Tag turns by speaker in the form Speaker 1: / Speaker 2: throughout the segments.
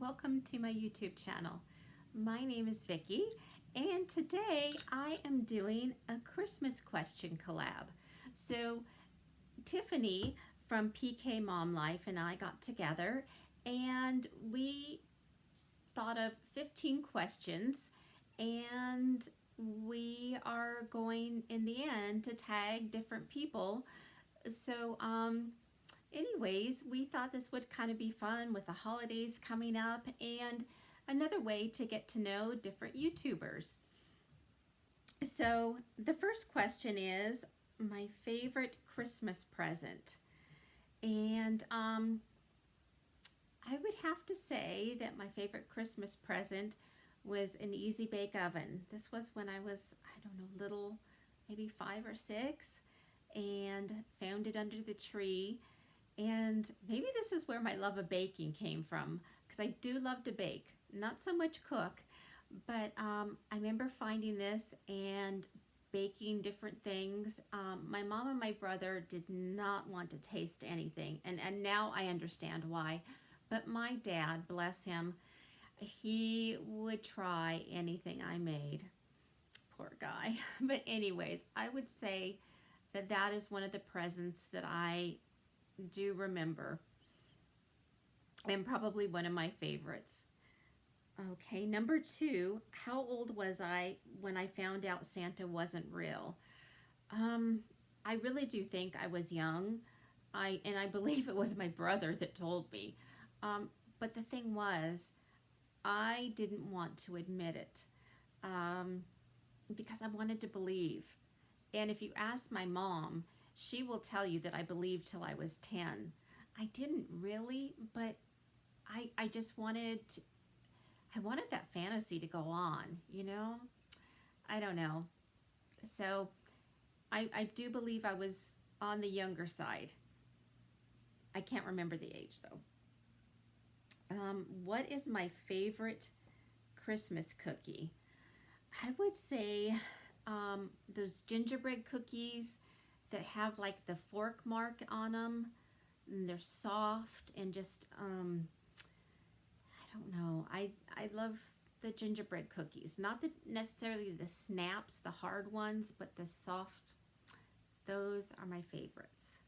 Speaker 1: welcome to my YouTube channel. My name is Vicki, and today I am doing a Christmas question collab. So Tiffany from PK Mom Life and I got together and we thought of 15 questions, and we are going in the end to tag different people. So anyways, we thought this would kind of be fun with the holidays coming up and another way to get to know different YouTubers. So the first question is my favorite Christmas present. And I would have to say that my favorite Christmas present was an Easy Bake Oven. This was when I was, I don't know, little, maybe 5 or 6, and found it under the tree. And maybe this is where my love of baking came from, because I do love to bake, not so much cook, but I remember finding this and baking different things. My mom and my brother did not want to taste anything, and now I understand why. But my dad, bless him, he would try anything I made. Poor guy. But anyways, I would say that that is one of the presents that I do remember, and probably one of my favorites. Okay, number 2, how old was I when I found out Santa wasn't real? I really do think I was young. I believe it was my brother that told me. But the thing was, I didn't want to admit it because I wanted to believe. And if you ask my mom, she will tell you that I believed till I was 10. I didn't really, but I just wanted to, I wanted that fantasy to go on, you know? I don't know. So I do believe I was on the younger side. I can't remember the age though. What is my favorite Christmas cookie? I would say those gingerbread cookies that have like the fork mark on them, and they're soft and just I don't know. I love the gingerbread cookies, not necessarily the snaps, the hard ones, but the soft. Those are my favorites.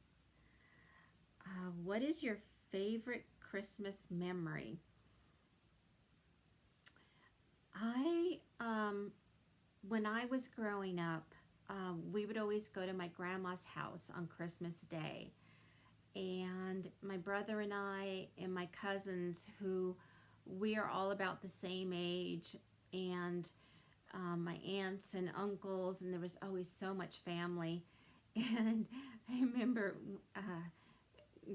Speaker 1: What is your favorite Christmas memory? When I was growing up, we would always go to my grandma's house on Christmas Day. And my brother and I and my cousins, who we are all about the same age, and my aunts and uncles, and there was always so much family. And I remember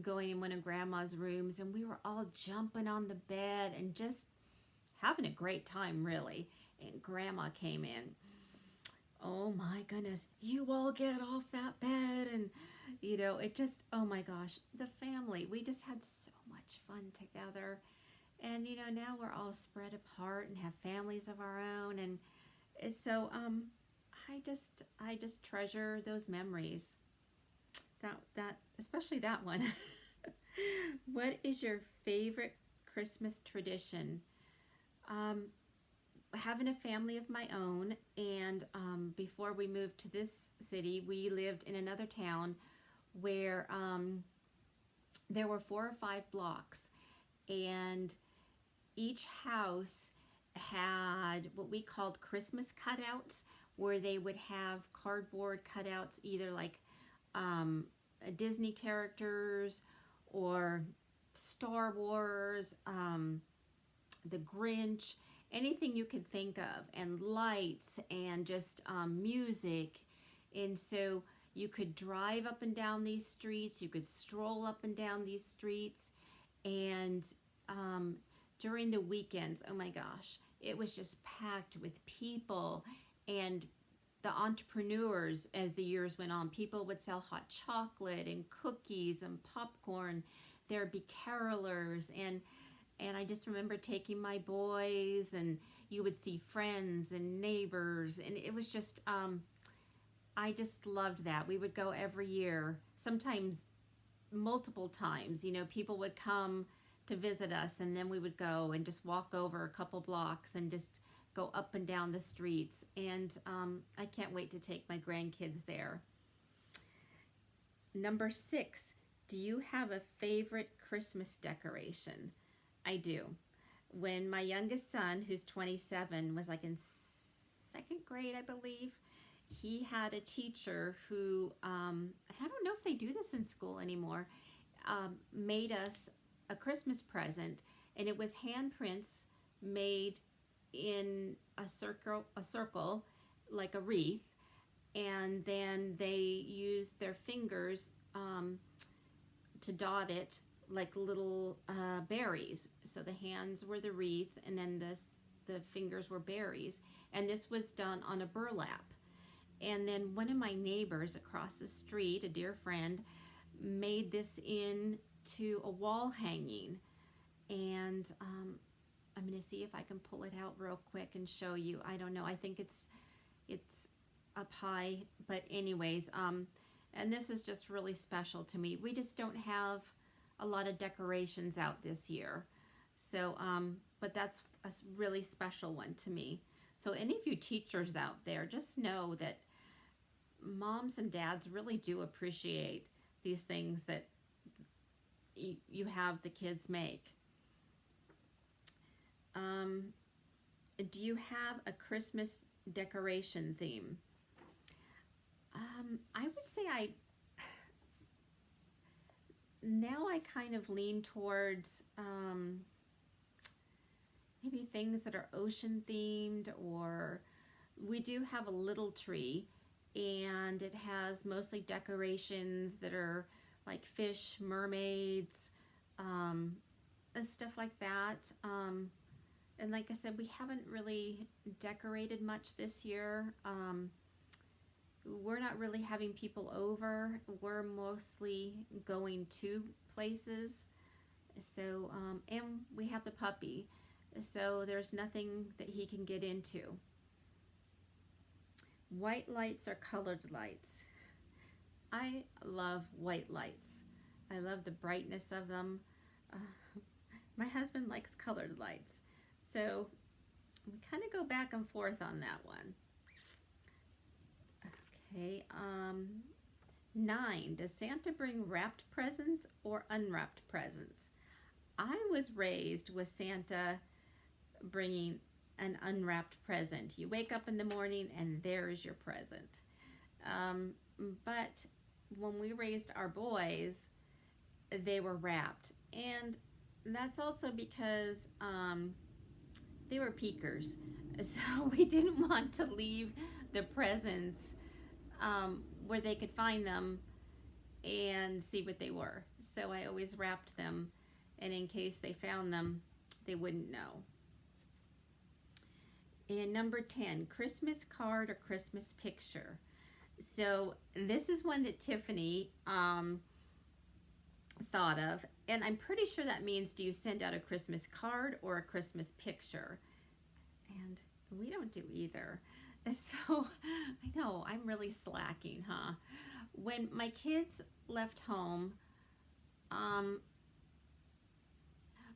Speaker 1: going in one of Grandma's rooms, and we were all jumping on the bed and just having a great time, really. And Grandma came in. Oh my goodness, you all get off that bed. And you know, it just, oh my gosh, the family, we just had so much fun together. And you know, now we're all spread apart and have families of our own. And so I just treasure those memories. That especially that one. What is your favorite Christmas tradition? Having a family of my own, and before we moved to this city, we lived in another town where there were 4 or 5 blocks, and each house had what we called Christmas cutouts, where they would have cardboard cutouts, either like Disney characters or Star Wars, the Grinch, anything you could think of, and lights and just music. And so you could drive up and down these streets, you could stroll up and down these streets, and during the weekends, oh my gosh, it was just packed with people. And the entrepreneurs, as the years went on, people would sell hot chocolate and cookies and popcorn. There'd be carolers, and I just remember taking my boys, and you would see friends and neighbors, and it was just, I just loved that. We would go every year, sometimes multiple times. You know, people would come to visit us, and then we would go and just walk over a couple blocks and just go up and down the streets. And I can't wait to take my grandkids there. Number 6, do you have a favorite Christmas decoration? I do. When my youngest son, who's 27, was like in 2nd grade, I believe, he had a teacher who, I don't know if they do this in school anymore, made us a Christmas present, and it was handprints made in a circle like a wreath, and then they used their fingers to dot it like little berries. So the hands were the wreath, and then the fingers were berries, and this was done on a burlap. And then one of my neighbors across the street, a dear friend, made this into a wall hanging. And I'm going to see if I can pull it out real quick and show you. I don't know. I think it's up high. But anyways, and this is just really special to me. We just don't have a lot of decorations out this year. So, but that's a really special one to me. So any of you teachers out there, just know that moms and dads really do appreciate these things that you have the kids make. Do you have a Christmas decoration theme? I would say now I kind of lean towards maybe things that are ocean themed, or we do have a little tree, and it has mostly decorations that are like fish, mermaids, stuff like that. And like I said, we haven't really decorated much this year. We're not really having people over. We're mostly going to places. So, and we have the puppy. So there's nothing that he can get into. White lights or colored lights? I love white lights. I love the brightness of them. My husband likes colored lights. So we kind of go back and forth on that one. Okay, 9, does Santa bring wrapped presents or unwrapped presents? I was raised with Santa bringing an unwrapped present. You wake up in the morning and there's your present. But when we raised our boys, they were wrapped. And that's also because they were peekers. So we didn't want to leave the presents where they could find them and see what they were. So I always wrapped them, and in case they found them, they wouldn't know. And number 10, Christmas card or Christmas picture. So this is one that Tiffany thought of, and I'm pretty sure that means, do you send out a Christmas card or a Christmas picture? And we don't do either. So I know I'm really slacking, huh? When my kids left home,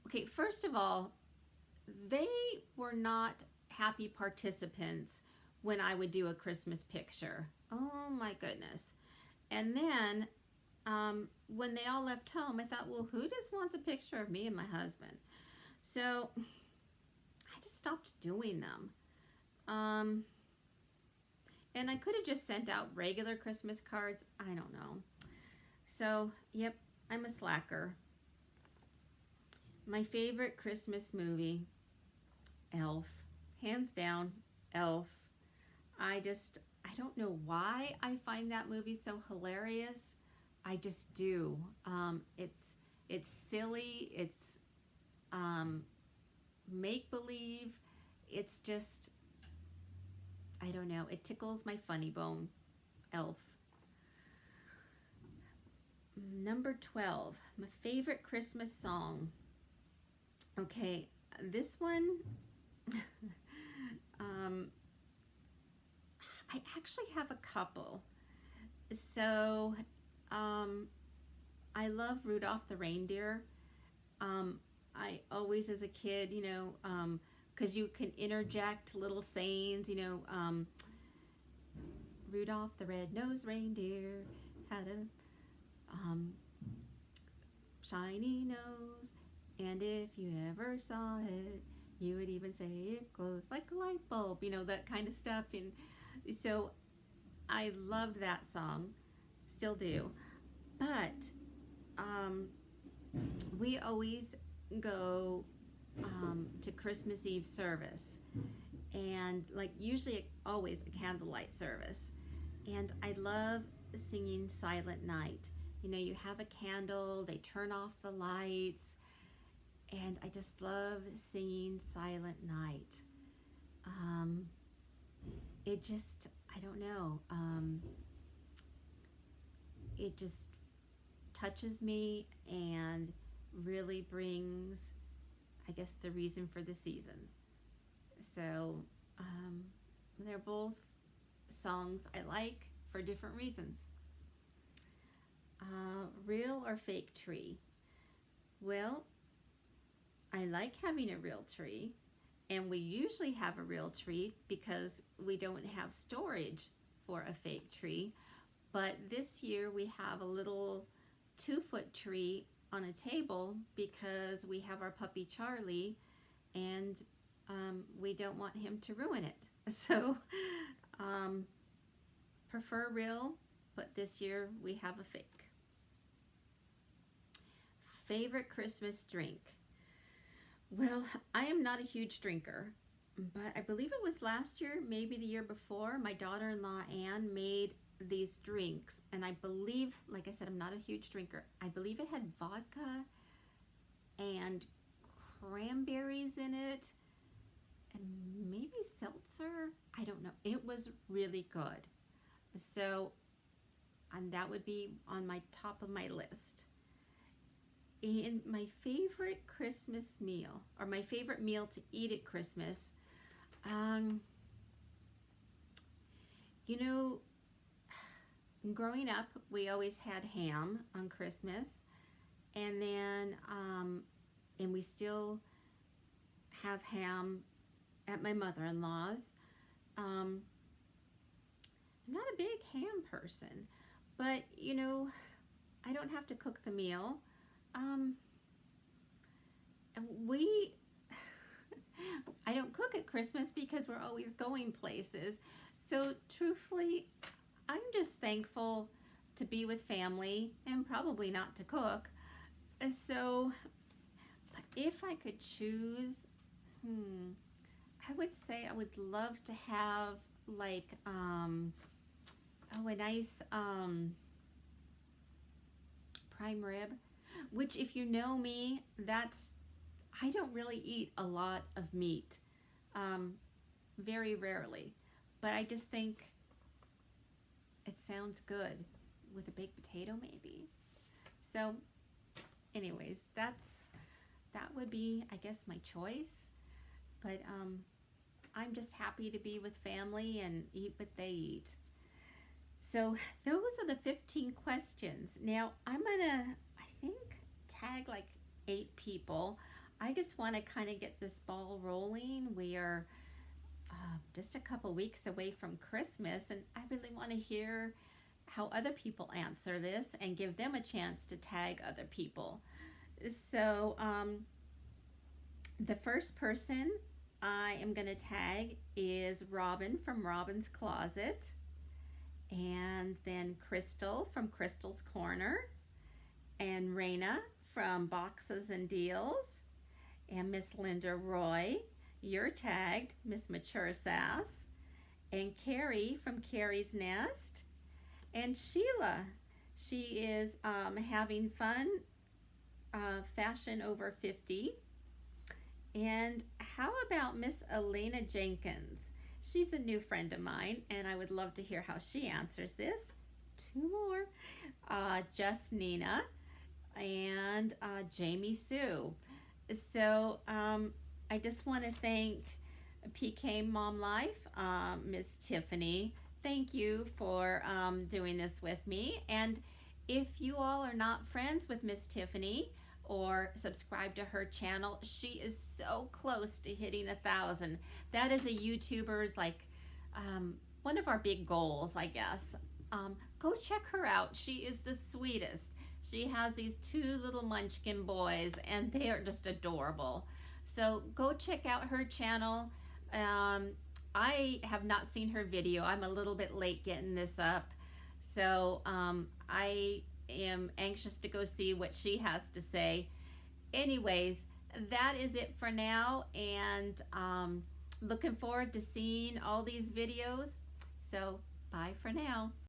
Speaker 1: okay, first of all, they were not happy participants when I would do a Christmas picture. Oh my goodness. And then when they all left home, I thought, well, who just wants a picture of me and my husband? So I just stopped doing them. And I could have just sent out regular Christmas cards. I don't know. So, yep, I'm a slacker. My favorite Christmas movie, Elf. Hands down, Elf. I don't know why I find that movie so hilarious. I just do. It's silly. It's make-believe. It's just, I don't know. It tickles my funny bone. Elf. Number 12, my favorite Christmas song. Okay, this one, I actually have a couple. So, I love Rudolph the Reindeer. I always, as a kid, because you can interject little sayings, Rudolph the red-nosed reindeer had a shiny nose, and if you ever saw it, you would even say it glows like a light bulb, that kind of stuff. And so I loved that song, still do. But we always go to Christmas Eve service, and usually always a candlelight service. And I love singing Silent Night. You have a candle, they turn off the lights, and I just love singing Silent Night. It just, I don't know, it just touches me and really brings, I guess, the reason for the season. So they're both songs I like for different reasons. Real or fake tree? Well, I like having a real tree, and we usually have a real tree because we don't have storage for a fake tree. But this year we have a little 2-foot tree on a table because we have our puppy Charlie, and we don't want him to ruin it. So prefer real, but this year we have a fake. Favorite Christmas drink? Well, I am not a huge drinker, but I believe it was last year, maybe the year before, my daughter-in-law Anne made these drinks, and I believe, like I said, I'm not a huge drinker. I believe it had vodka and cranberries in it, and maybe seltzer. I don't know. It was really good. So, and that would be on my top of my list. And my favorite Christmas meal, or my favorite meal to eat at Christmas, growing up, we always had ham on Christmas, and then, and we still have ham at my mother-in-law's. I'm not a big ham person, but, I don't have to cook the meal. I don't cook at Christmas because we're always going places. So truthfully, I'm just thankful to be with family and probably not to cook. So if I could choose, I would say I would love to have a nice prime rib, which, if you know me, I don't really eat a lot of meat, very rarely, but I just think it sounds good with a baked potato maybe. So anyways, that would be, I guess, my choice, but I'm just happy to be with family and eat what they eat. So those are the 15 questions. Now I'm gonna, I think, tag 8 people. I just want to kind of get this ball rolling. We are just a couple weeks away from Christmas, and I really want to hear how other people answer this and give them a chance to tag other people. So the first person I am going to tag is Robyn from Robyn's Closet, and then Crystal from Crystal's Corner, and Raina from Boxes and Deals, and Miss Linda Roy, you're tagged, Miss Mature Sass, and Carrie from Carrie's Nest, and Sheila, she is having fun, fashion over 50. And how about Miss Elenajenkins? She's a new friend of mine, and I would love to hear how she answers this. 2 more. Just Nina and JamieSue. So I just want to thank PK Mom Life, Miss Tiffany. Thank you for doing this with me. And if you all are not friends with Miss Tiffany, or subscribe to her channel. She is so close to hitting 1,000. That is a YouTuber's, like, one of our big goals, I guess. Go check her out. She is the sweetest. She has these 2 little munchkin boys, and they are just adorable. So go check out her channel. I have not seen her video. I'm a little bit late getting this up. So I am anxious to go see what she has to say. Anyways, that is it for now, and looking forward to seeing all these videos. So bye for now.